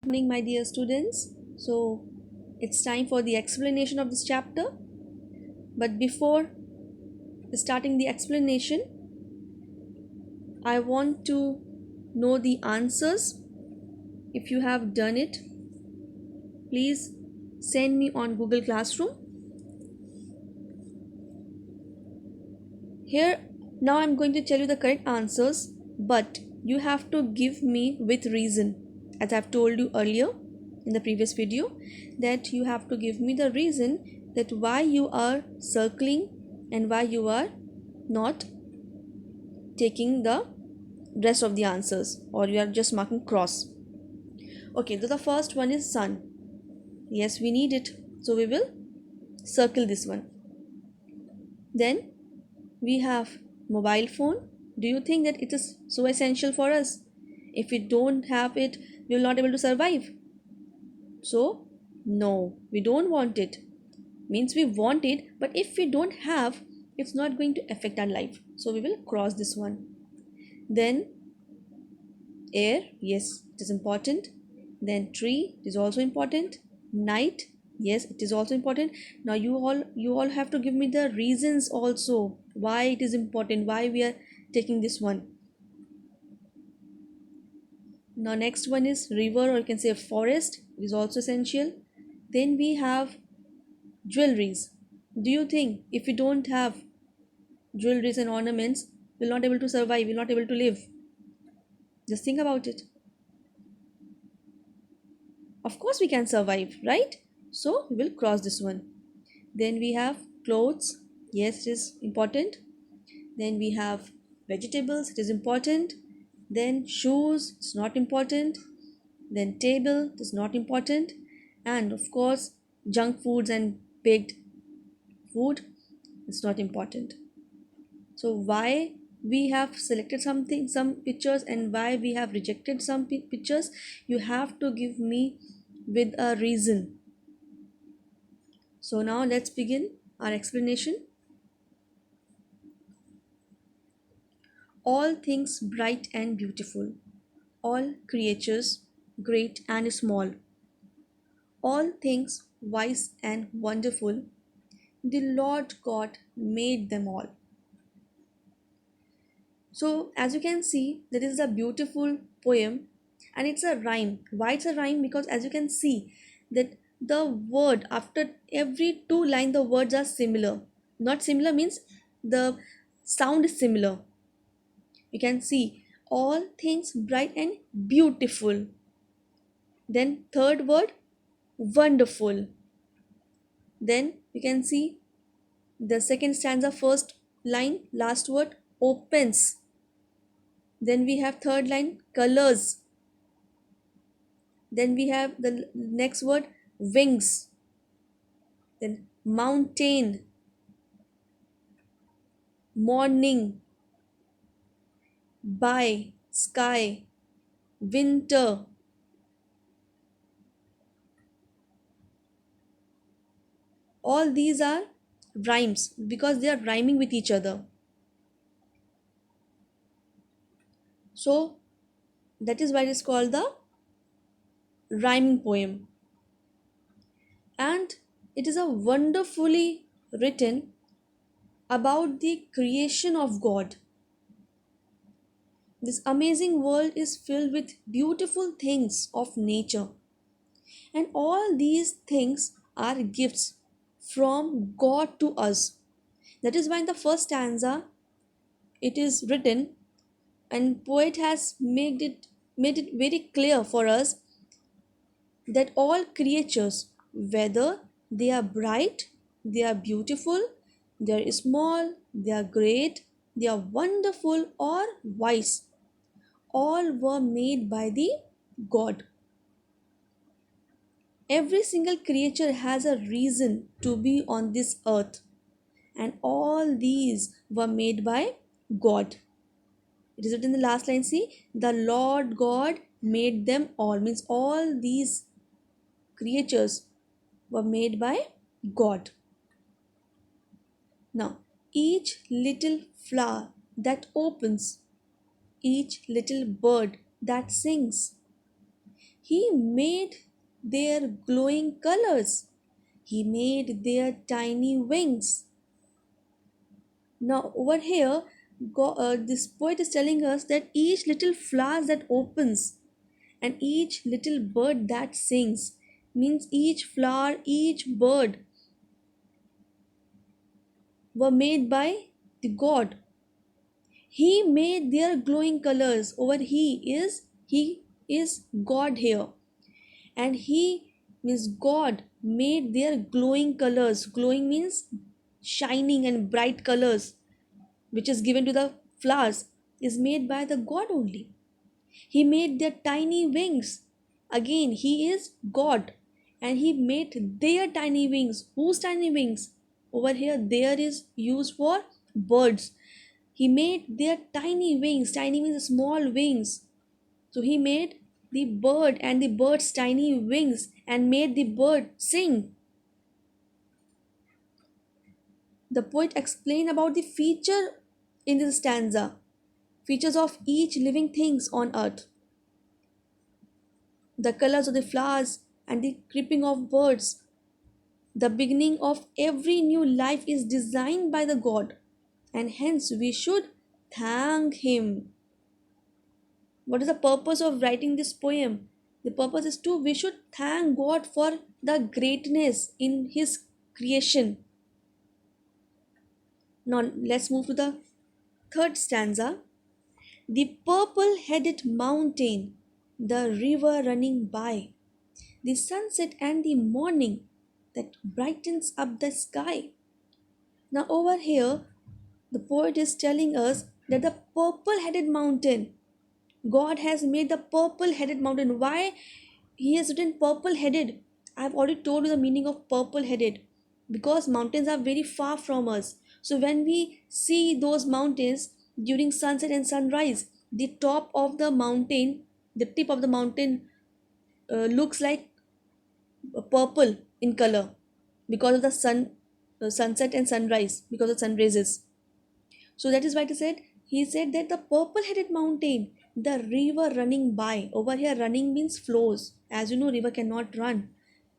Morning, my dear students. So, it's time for the explanation of this chapter. But before starting the explanation, I want to know the answers. If you have done it, please send me on Google Classroom. Here, now I'm going to tell you the correct answers, but you have to give me with reason. As I've told you earlier in the previous video, that you have to give me the reason that why you are circling and why you are not taking the rest of the answers, or you are just marking cross. Okay, so the first one is sun. Yes, we need it, so we will circle this one. Then we have mobile phone. Do you think that it is so essential for us? If we don't have it, we will not able to survive. So no, we don't want it. Means we want it, but if we don't have, it's not going to affect our life, so we will cross this one. Then air, yes, it is important. Then tree, it is also important. Night, yes, it is also important. Now you all have to give me the reasons also why it is important, why we are taking this one. Now next one is river, or you can say forest, it is also essential. Then we have jewelries. Do you think if we don't have jewelries and ornaments, we'll not able to survive, we'll not able to live? Just think about it. Of course we can survive, right? So we will cross this one. Then we have clothes, yes, it is important. Then we have vegetables, it is important. Then shoes, it's not important. Then table, it is not important. And of course junk foods and baked food, it's not important. So why we have selected something, some pictures, and why we have rejected some pictures, you have to give me with a reason. So now let's begin our explanation. All things bright and beautiful, all creatures great and small, all things wise and wonderful, the Lord God made them all. So, as you can see, there is a beautiful poem and it's a rhyme. Why it's a rhyme? Because as you can see, that the word after every two lines, the words are similar. Not similar means the sound is similar. You can see all things bright and beautiful. Then, third word, wonderful. Then, you can see the second stanza, first line, last word, opens. Then we have third line, colors. Then we have the next word, wings. Then mountain, morning, by, sky, winter. All these are rhymes because they are rhyming with each other. So that is why it is called the rhyming poem. And it is a wonderfully written about the creation of God. This amazing world is filled with beautiful things of nature, and all these things are gifts from God to us. That is why in the first stanza it is written, and poet has made it very clear for us that all creatures, whether they are bright, they are beautiful, they are small, they are great, they are wonderful or wise, all were made by the God. Every single creature has a reason to be on this earth, and all these were made by God. It is written in the last line, see, the Lord God made them all, means all these creatures were made by God. Now, each little flower that opens, each little bird that sings, He made their glowing colors. He made their tiny wings. Now over here, this poet is telling us that each little flower that opens and each little bird that sings, means each flower, each bird were made by the God. He made their glowing colors. Over he is God here, and he means God made their glowing colors. Glowing means shining and bright colors, which is given to the flowers, is made by the God only. He made their tiny wings. Again, he is God, and he made their tiny wings. Whose tiny wings? Over here, there is used for birds. He made their tiny wings. Tiny means small wings. So he made the bird and the bird's tiny wings and made the bird sing. The poet explained about the feature in this stanza, features of each living things on earth, the colors of the flowers and the creeping of birds. The beginning of every new life is designed by the God, and hence we should thank him. What is the purpose of writing this poem? The purpose is to we should thank God for the greatness in his creation. Now let's move to the third stanza. The purple headed mountain, the river running by, the sunset and the morning that brightens up the sky. Now, over here, the poet is telling us that the purple headed mountain, God has made the purple headed mountain. Why he has written purple headed? I've already told you the meaning of purple headed, because mountains are very far from us. So, when we see those mountains during sunset and sunrise, the top of the mountain, the tip of the mountain looks like purple in color because of the sunset and sunrise, because of sun raises. So that is why he said that the purple headed mountain, the river running by. Over here running means flows, as you know river cannot run,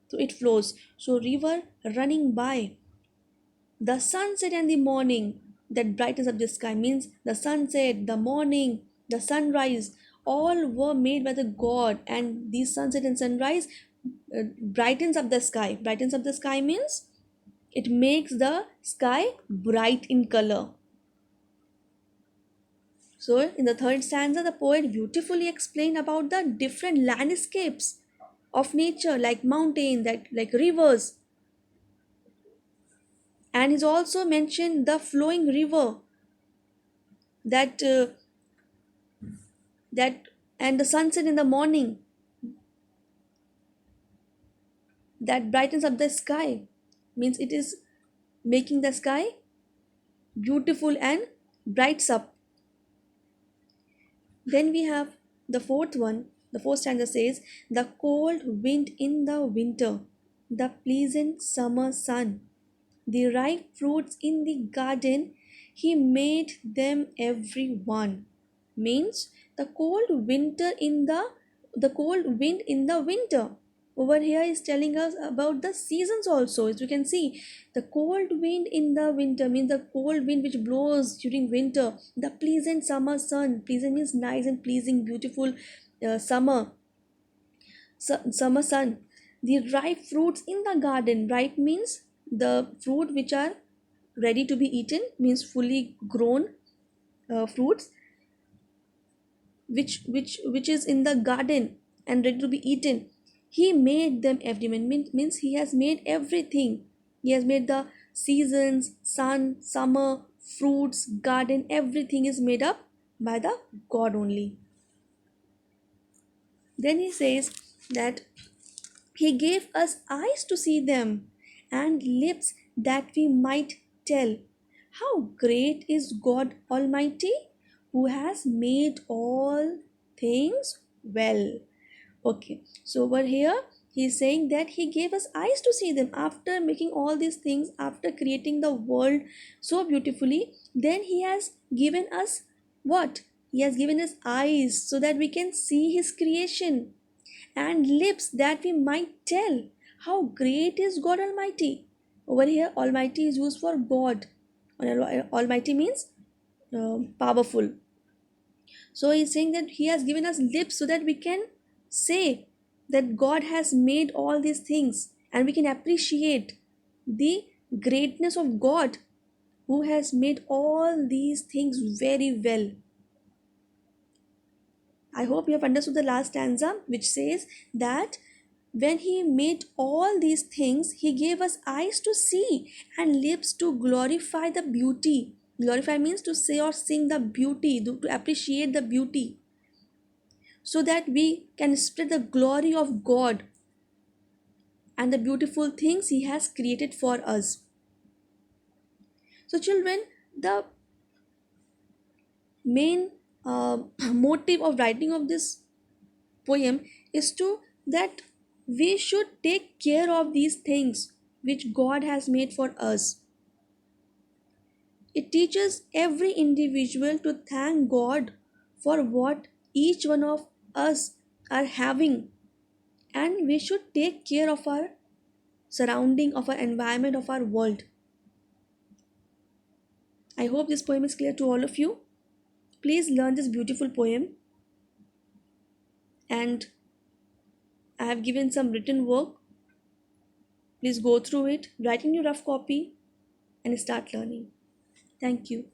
so it flows. So river running by, the sunset and the morning that brightens up the sky, means the sunset, the morning, the sunrise, all were made by the God, and these sunset and sunrise brightens up the sky. Brightens up the sky means it makes the sky bright in color. So in the third stanza, the poet beautifully explained about the different landscapes of nature, like mountain, that like rivers, and he's also mentioned the flowing river that that and the sunset in the morning that brightens up the sky, means it is making the sky beautiful and brights up. Then we have the fourth one. The fourth stanza says, the cold wind in the winter, the pleasant summer sun, the ripe fruits in the garden, he made them every one. Means the cold wind in the winter. Over here is telling us about the seasons also. As you can see, the cold wind in the winter means the cold wind which blows during winter. The pleasant summer sun. Pleasant means nice and pleasing, beautiful summer sun. The ripe fruits in the garden. Ripe means the fruit which are ready to be eaten, means fully grown fruits which is in the garden and ready to be eaten. He made them every man, means he has made everything. He has made the seasons, sun, summer, fruits, garden, everything is made up by the God only. Then he says that he gave us eyes to see them and lips that we might tell how great is God Almighty, who has made all things well. Okay, so over here he's saying that he gave us eyes to see them after making all these things, after creating the world so beautifully. Then he has given us what? He has given us eyes so that we can see his creation, and lips that we might tell how great is God Almighty. Over here, Almighty is used for God. Almighty means powerful. So he's saying that he has given us lips so that we can say that God has made all these things and we can appreciate the greatness of God who has made all these things very well. I hope you have understood the last stanza, which says that when he made all these things, he gave us eyes to see and lips to glorify the beauty. Glorify means to say or sing the beauty, to appreciate the beauty, so that we can spread the glory of God and the beautiful things he has created for us. So, children, the main motive of writing of this poem is to that we should take care of these things which God has made for us. It teaches every individual to thank God for what each one of us are having, and we should take care of our surrounding, of our environment, of our world. I hope this poem is clear to all of you. Please learn this beautiful poem, and I have given some written work. Please go through it, write in your rough copy, and start learning. Thank you.